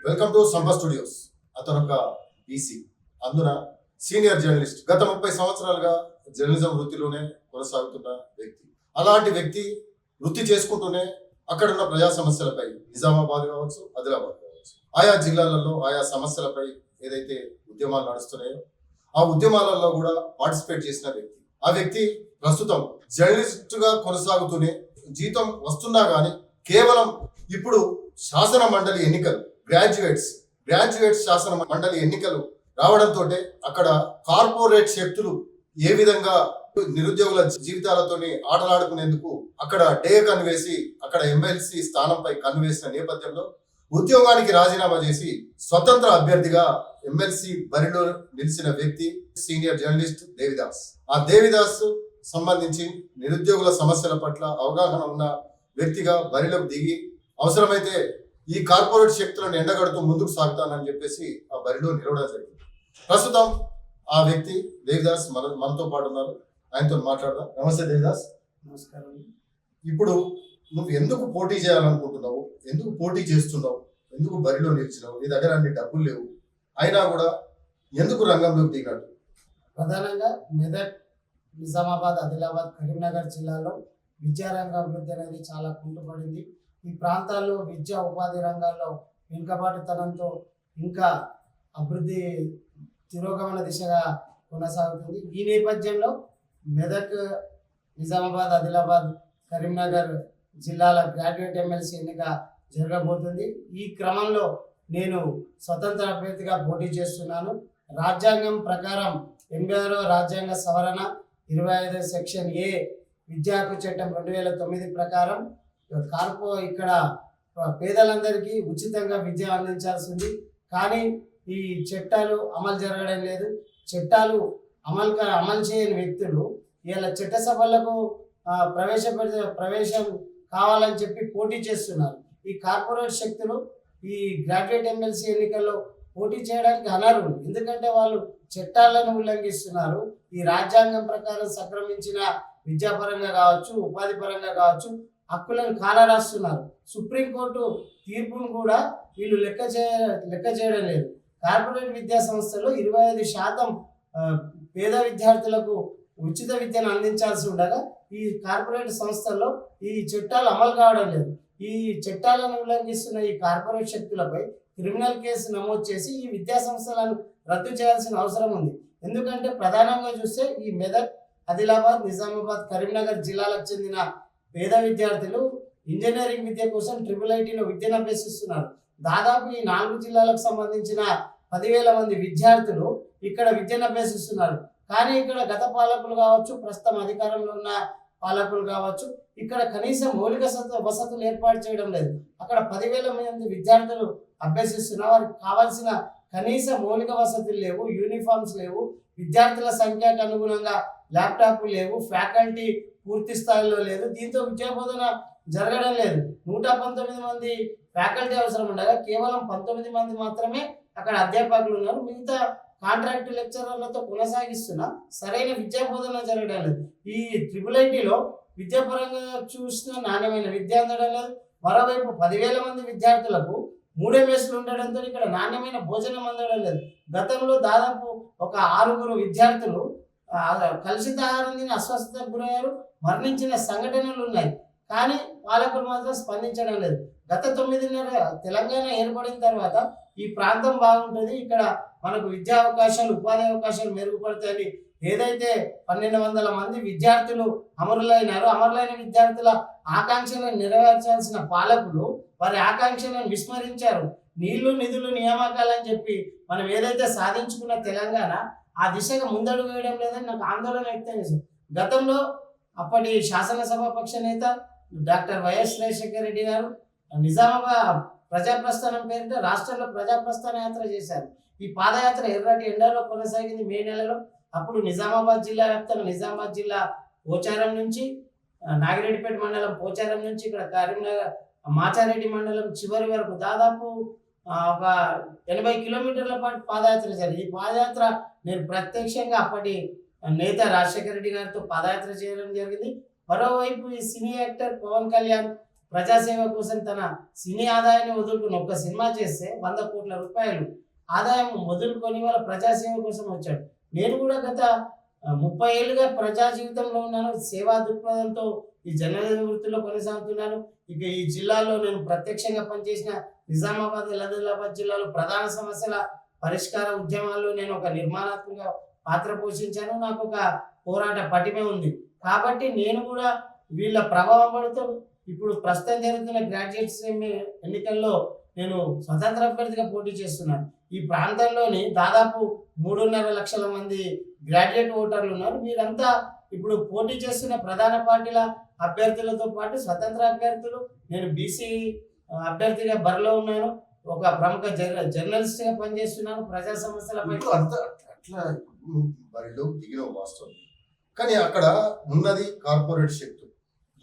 Welcome to సంపా studios. అతను ఒక BC, అందున సీనియర్ జర్నలిస్ట్, గత 30 సంవత్సరాలుగా జర్నలిజం వృత్తిలోనే కొనసాగుతున్న వ్యక్తి. అలాంటి వ్యక్తి వృత్తి చేసుకుంటూనే అక్కడ ఉన్న ప్రజా సమస్యలపై నిజామాబాద్ కావచ్చు, ఆదిలాబాద్ కావచ్చు, ఆయా జిల్లాలలో ఆయా సమస్యలపై ఏదైతే ఉద్యమాలు నడుస్తున్నాయో ఆ ఉద్యమాలలో కూడా పార్టిసిపేట్ చేసిన వ్యక్తి. ఆ వ్యక్తి ప్రస్తుతం జర్నలిస్ట్ గా కొనసాగుతూనే జీతం వస్తున్నా గానీ కేవలం ఇప్పుడు శాసన మండలి ఎన్నికలు, గ్రాడ్యుయేట్స్ శాసన మండలి ఎన్నికలు రావడంతో అక్కడ కార్పొరేట్ శక్తులు ఏ విధంగా నిరుద్యోగుల జీవితాలతోని ఆటలాడుకునేందుకు అక్కడ డే కన్వేసి అక్కడ ఎమ్మెల్సీ స్థానంపై కన్వేసిన నేపథ్యంలో ఉద్యోగానికి రాజీనామా చేసి స్వతంత్ర అభ్యర్థిగా ఎమ్మెల్సీ బరిలో నిలిచిన వ్యక్తి సీనియర్ జర్నలిస్ట్ దేవిదాస్. ఆ దేవిదాస్ సంబంధించి నిరుద్యోగుల సమస్యల పట్ల అవగాహన ఉన్న వ్యక్తిగా బరిలోకి దిగి అవసరమైతే ఈ కార్పొరేట్ శక్తులను ఎండగడుతూ ముందుకు సాగుతానని చెప్పేసి ఆ బరిలో నిలవడం జరిగింది. ప్రస్తుతం ఆ వ్యక్తి దేవిదాస్ మనతో పాటు ఉన్నారు. ఆయనతో మాట్లాడదాం. నమస్తే దేవిదాస్. నమస్కారం. ఇప్పుడు నువ్వు ఎందుకు పోటీ చేయాలనుకుంటున్నావు, ఎందుకు పోటీ చేస్తున్నావు, ఎందుకు బరిలో నిలిచినావు, నీ దగ్గర అన్ని డబ్బులు లేవు అయినా కూడా ఎందుకు రంగంలోకి దిగాడు? ప్రధానంగా మెదక్, నిజామాబాద్, ఆదిలాబాద్, కరీంనగర్ జిల్లాలో విద్యారంగ అభివృద్ధి అనేది చాలా కుంటుపడింది. ఈ ప్రాంతాల్లో విద్యా ఉపాధి రంగాల్లో వెనుకబాటుతనంతో ఇంకా అభివృద్ధి తిరోగమన దిశగా కొనసాగుతుంది. ఈ నేపథ్యంలో మెదక్, నిజామాబాద్, ఆదిలాబాద్, కరీంనగర్ జిల్లాల గ్రాడ్యుయేట్ ఎమ్మెల్సీ ఎన్నిక జరగబోతుంది. ఈ క్రమంలో నేను స్వతంత్ర అభ్యర్థిగా పోటీ చేస్తున్నాను. రాజ్యాంగం ప్రకారం 86వ రాజ్యాంగ సవరణ 25 సెక్షన్ ఏ విద్యా హక్కు చట్టం 2009 ప్రకారం ఇక్కడ పేదలందరికీ ఉచితంగా విద్య అందించాల్సింది. కానీ ఈ చట్టాలు అమలు జరగడం లేదు. చట్టాలు అమలు చేయని వ్యక్తులు ఇలా చట్టసభలకు ప్రవేశం కావాలని చెప్పి పోటీ చేస్తున్నారు. ఈ కార్పొరేట్ శక్తులు ఈ గ్రాడ్యుయేట్ ఎమ్మెల్సీ ఎన్నికల్లో పోటీ చేయడానికి అనర్హులు. ఎందుకంటే వాళ్ళు చట్టాలను ఉల్లంఘిస్తున్నారు. ఈ రాజ్యాంగం ప్రకారం సంక్రమించిన విద్యాపరంగా కావచ్చు, ఉపాధి పరంగా కావచ్చు హక్కులను కాలరాస్తున్నారు. సుప్రీంకోర్టు తీర్పును కూడా వీళ్ళు లెక్క చేయడం లేదు. కార్పొరేట్ విద్యా సంస్థలు 25% పేద విద్యార్థులకు ఉచిత విద్యను అందించాల్సి ఉండగా ఈ కార్పొరేట్ సంస్థల్లో ఈ చట్టాలు అమలు కావడం లేదు. ఈ చట్టాలను ఉల్లంఘిస్తున్న ఈ కార్పొరేట్ శక్తులపై క్రిమినల్ కేసు నమోదు చేసి ఈ విద్యా సంస్థలను రద్దు చేయాల్సిన అవసరం ఉంది. ఎందుకంటే ప్రధానంగా చూస్తే ఈ మెదక్, ఆదిలాబాద్, నిజామాబాద్, కరీంనగర్ జిల్లాలకు చెందిన పేద విద్యార్థులు ఇంజనీరింగ్ విద్య కోసం IIITలో విద్యను అభ్యసిస్తున్నారు. దాదాపు ఈ 4 జిల్లాలకు సంబంధించిన 10,000 మంది విద్యార్థులు ఇక్కడ విద్యను అభ్యసిస్తున్నారు. కానీ ఇక్కడ గత పాలకులు కావచ్చు, ప్రస్తుతం అధికారంలో ఉన్న పాలకులు కావచ్చు ఇక్కడ కనీసం మౌలిక వసతులు ఏర్పాటు చేయడం లేదు. అక్కడ 10,000 మంది విద్యార్థులు అభ్యసిస్తున్నారు. వారికి కావాల్సిన కనీస మౌలిక వసతులు లేవు, యూనిఫామ్స్ లేవు, విద్యార్థుల సంఖ్యకు అనుగుణంగా ల్యాప్టాప్లు లేవు, ఫ్యాకల్టీ పూర్తి స్థాయిలో లేదు. దీంతో విద్యా బోధన జరగడం లేదు. 119 మంది ఫ్యాకల్టీ అవసరం ఉండగా కేవలం 19 మంది మాత్రమే అక్కడ అధ్యాపకులు ఉన్నారు. మిగతా కాంట్రాక్ట్ లెక్చరర్లతో కొనసాగిస్తున్నా సరైన విద్యా బోధన జరగడం లేదు. ఈ IIITలో విద్యాపరంగా చూసిన నాణ్యమైన విద్య అందడం లేదు. మరోవైపు 10,000 మంది విద్యార్థులకు 3 మెస్లు ఉండడంతో ఇక్కడ నాణ్యమైన భోజనం అందడం లేదు. గతంలో దాదాపు ఒక 6 విద్యార్థులు కలుషిత ఆహారం తిని అస్వస్థతకు గురయ్యారు, మరణించిన సంఘటనలు ఉన్నాయి. కానీ పాలకులు మాత్రం స్పందించడం లేదు. గత 9 తెలంగాణ ఏర్పడిన తర్వాత ఈ ప్రాంతం బాగుంటుంది, ఇక్కడ మనకు విద్యా అవకాశాలు, ఉపాధి అవకాశాలు మెరుగుపడతాయని ఏదైతే 1,200 మంది విద్యార్థులు అమరులైన విద్యార్థుల ఆకాంక్షలను నెరవేర్చాల్సిన పాలకులు వారి ఆకాంక్షలను విస్మరించారు. నీళ్లు, నిధులు, నియామకాలని చెప్పి మనం ఏదైతే సాధించుకున్న తెలంగాణ ఆ దిశగా ముందడుగు వేయడం లేదని నాకు ఆందోళన వ్యక్తం చేసింది. గతంలో అప్పటి శాసనసభాపక్ష నేత డాక్టర్ వైఎస్ రాజశేఖర రెడ్డి గారు నిజామాబాద్ ప్రజాప్రస్థానం పేరిట రాష్ట్రంలో ప్రజాప్రస్థాన యాత్ర చేశారు. ఈ పాదయాత్ర ఎర్రటి ఎండలో కొనసాగింది మే నెలలో. అప్పుడు నిజామాబాద్ జిల్లా వ్యాప్తంగా నిజామాబాద్ జిల్లా పోచారం నుంచి, నాగిరెడ్డిపేట మండలం పోచారం నుంచి ఇక్కడ కరీంనగర్ మాచారెడ్డి మండలం చివరి వరకు దాదాపు ఒక 80 కిలోమీటర్ల పాటు పాదయాత్ర జరిగింది. ఈ పాదయాత్ర నేను ప్రత్యక్షంగా అప్పటి నేత రాజశేఖర రెడ్డి గారితో పాదయాత్ర చేయడం జరిగింది. మరోవైపు ఈ సినీ యాక్టర్ పవన్ కళ్యాణ్ ప్రజాసేవ కోసం తన సినీ ఆదాయాన్ని వదులుకుని ఒక్క సినిమా చేస్తే 100 కోట్ల రూపాయలు ఆదాయం వదులుకొని వాళ్ళ ప్రజాసేవ కోసం వచ్చాడు. నేను కూడా గత 30 ఏళ్ళుగా ప్రజా జీవితంలో ఉన్నాను. సేవా దృక్పథంతో ఈ జర్నలిజం వృత్తిలో కొనసాగుతున్నాను. ఇక ఈ జిల్లాలో నేను ప్రత్యక్షంగా పనిచేసిన నిజామాబాద్, ఆదిలాబాద్ జిల్లాలో ప్రధాన సమస్యల పరిష్కార ఉద్యమాల్లో నేను ఒక నిర్మాణాత్మక పాత్ర పోషించాను. నాకు ఒక పోరాట పటిమ ఉంది. కాబట్టి నేను కూడా వీళ్ళ ప్రభావం పడుతూ ఇప్పుడు ప్రస్తుతం జరుగుతున్న గ్రాడ్యుయేట్స్ ఎన్నికల్లో నేను స్వతంత్ర అభ్యర్థిగా పోటీ చేస్తున్నాను. ఈ ప్రాంతంలోని దాదాపు 3.5 లక్షల మంది గ్రాడ్యుయేట్ ఓటర్లు ఉన్నారు. వీరంతా ఇప్పుడు పోటీ చేస్తున్న ప్రధాన పార్టీల అభ్యర్థులతో పాటు స్వతంత్ర అభ్యర్థులు, నేను బీసీ అభ్యర్థిగా బరిలో ఉన్నాను. ఒక ప్రముఖ జర్నలిస్ట్గా పనిచేస్తున్నాను. ప్రజా సమస్యలపై ఇప్పుడు అట్లా నువ్వు బరిలో దిగిన వాస్తవం, కానీ అక్కడ ఉన్నది కార్పొరేట్ శక్తులు.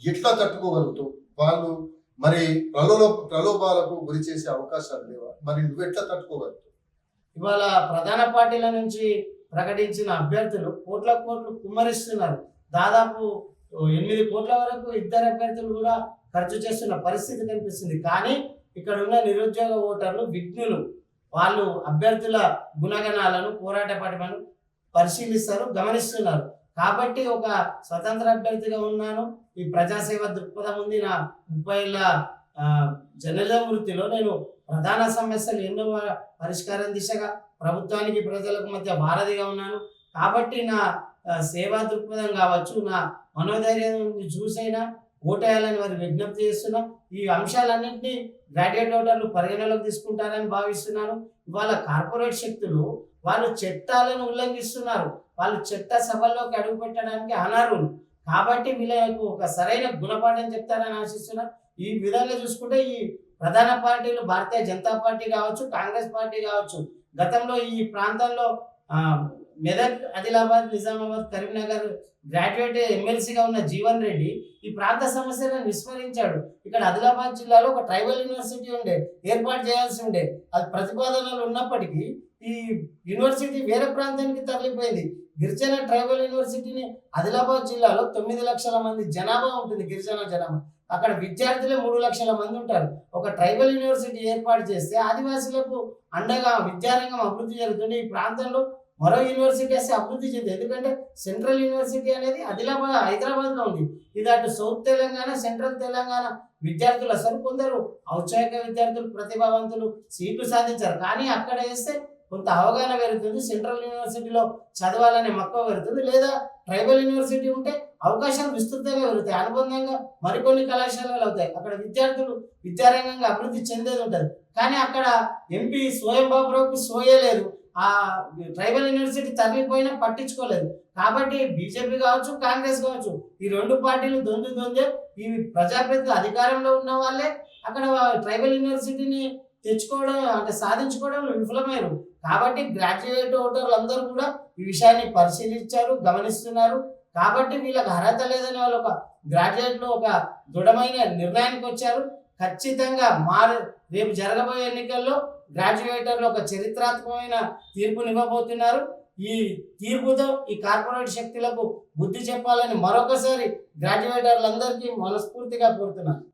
ఎట్లా తట్టుకోగలుగుతావు? వాళ్ళు మరి ప్రలోభాలకు గురి చేసే అవకాశాలు లేవా? మరి నువ్వు ఎట్లా తట్టుకోగలుగుతావు? ఇవాళ ప్రధాన పార్టీల నుంచి ప్రకటించిన అభ్యర్థులు కోట్ల కోట్లు కుమ్మరిస్తున్నారు. దాదాపు 8 కోట్ల వరకు ఇద్దరు అభ్యర్థులు కూడా ఖర్చు చేస్తున్న పరిస్థితి కనిపిస్తుంది. కానీ ఇక్కడ ఉన్న నిరుద్యోగ ఓటర్లు విఘ్నులు. వాళ్ళు అభ్యర్థుల గుణగణాలను, పోరాట పటిమను పరిశీలిస్తారు, గమనిస్తున్నారు. కాబట్టి ఒక స్వతంత్ర అభ్యర్థిగా ఉన్నాను. ఈ ప్రజాసేవ దృక్పథం ఉంది. నా 30 ఏళ్ళ జర్నలిజం వృత్తిలో నేను ప్రధాన సమస్యలు ఎన్నో పరిష్కారం దిశగా ప్రభుత్వానికి, ప్రజలకు మధ్య వారధిగా ఉన్నాను. కాబట్టి నా సేవా దృక్పథం కావచ్చు, నా మనోధైర్యం చూసైనా ఓటేయాలని వారు విజ్ఞప్తి చేస్తున్నా. ఈ అంశాలన్నింటినీ గ్రాడ్యుయేట్ ఓటర్లు పరిగణలోకి తీసుకుంటారని భావిస్తున్నాను. ఇవాళ కార్పొరేట్ శక్తులు వాళ్ళు చట్టాలను ఉల్లంఘిస్తున్నారు. వాళ్ళు చట్ట సభల్లోకి అడుగు పెట్టడానికి అనర్హులు. కాబట్టి వీళ్ళకు ఒక సరైన గుణపాఠం చెప్తారని ఆశిస్తున్నా. ఈ విధంగా చూసుకుంటే ఈ ప్రధాన పార్టీలు భారతీయ జనతా పార్టీ కావచ్చు, కాంగ్రెస్ పార్టీ కావచ్చు, గతంలో ఈ ప్రాంతంలో మెదక్, ఆదిలాబాద్, నిజామాబాద్, కరీంనగర్ గ్రాడ్యుయేట్ ఎమ్మెల్సీగా ఉన్న జీవన్ రెడ్డి ఈ ప్రాంత సమస్యలను విస్మరించాడు. ఇక్కడ ఆదిలాబాద్ జిల్లాలో ఒక ట్రైబల్ యూనివర్సిటీ ఉండే, ఏర్పాటు చేయాల్సి ఉండే. అది ప్రతిపాదనలు ఉన్నప్పటికీ ఈ యూనివర్సిటీ వేరే ప్రాంతానికి తరలిపోయింది. గిరిజన ట్రైబల్ యూనివర్సిటీని ఆదిలాబాద్ జిల్లాలో 9 లక్షల మంది జనాభా ఉంటుంది. గిరిజన జనాభా అక్కడ విద్యార్థులే 3 లక్షల మంది ఉంటారు. ఒక ట్రైబల్ యూనివర్సిటీ ఏర్పాటు చేస్తే ఆదివాసులకు అండగా విద్యారంగం అభివృద్ధి జరుగుతుంది. ఈ ప్రాంతంలో మరో యూనివర్సిటీ వేస్తే అభివృద్ధి చెంది. ఎందుకంటే సెంట్రల్ యూనివర్సిటీ అనేది హైదరాబాద్లో ఉంది. ఇది అటు సౌత్ తెలంగాణ, సెంట్రల్ తెలంగాణ విద్యార్థులు అసలు కొందరు ఔత్సాహిక విద్యార్థులు, ప్రతిభావంతులు సీట్లు సాధించారు. కానీ అక్కడ వేస్తే కొంత అవగాహన పెరుగుతుంది. సెంట్రల్ యూనివర్సిటీలో చదవాలనే మక్కువ పెరుగుతుంది. లేదా ట్రైబల్ యూనివర్సిటీ ఉంటే అవకాశాలు విస్తృతంగా పెరుగుతాయి. అనుబంధంగా మరికొన్ని కళాశాలలు అవుతాయి. అక్కడ విద్యార్థులు విద్యారంగంగా అభివృద్ధి చెందేది ఉంటుంది. కానీ అక్కడ ఎంపీ సోయం బాబురావుకి సోయలేదు. ఆ ట్రైబల్ యూనివర్సిటీ తరలిపోయినా పట్టించుకోలేదు. కాబట్టి బీజేపీ కావచ్చు, కాంగ్రెస్ కావచ్చు, ఈ 2 పార్టీలు దొందే ఈ ప్రజాప్రతినిధులు అధికారంలో ఉన్న వాళ్ళే అక్కడ ట్రైబల్ యూనివర్సిటీని తెచ్చుకోవడం అంటే సాధించుకోవడంలో విఫలమయ్యారు. కాబట్టి గ్రాడ్యుయేట్ ఓటర్లు అందరూ కూడా ఈ విషయాన్ని పరిశీలించారు, గమనిస్తున్నారు. కాబట్టి వీళ్ళకి అర్హత లేదని వాళ్ళు ఒక గ్రాడ్యుయేట్లో ఒక దృఢమైన నిర్ణయానికి వచ్చారు. ఖచ్చితంగా రేపు జరగబోయే ఎన్నికల్లో గ్రాడ్యుయేటర్లు ఒక చరిత్రాత్మకమైన తీర్పునివ్వబోతున్నారు. ఈ తీర్పుతో ఈ కార్పొరేట్ శక్తులకు బుద్ధి చెప్పాలని మరొకసారి గ్రాడ్యుయేటర్లందరికీ మనస్ఫూర్తిగా కోరుతున్నాను.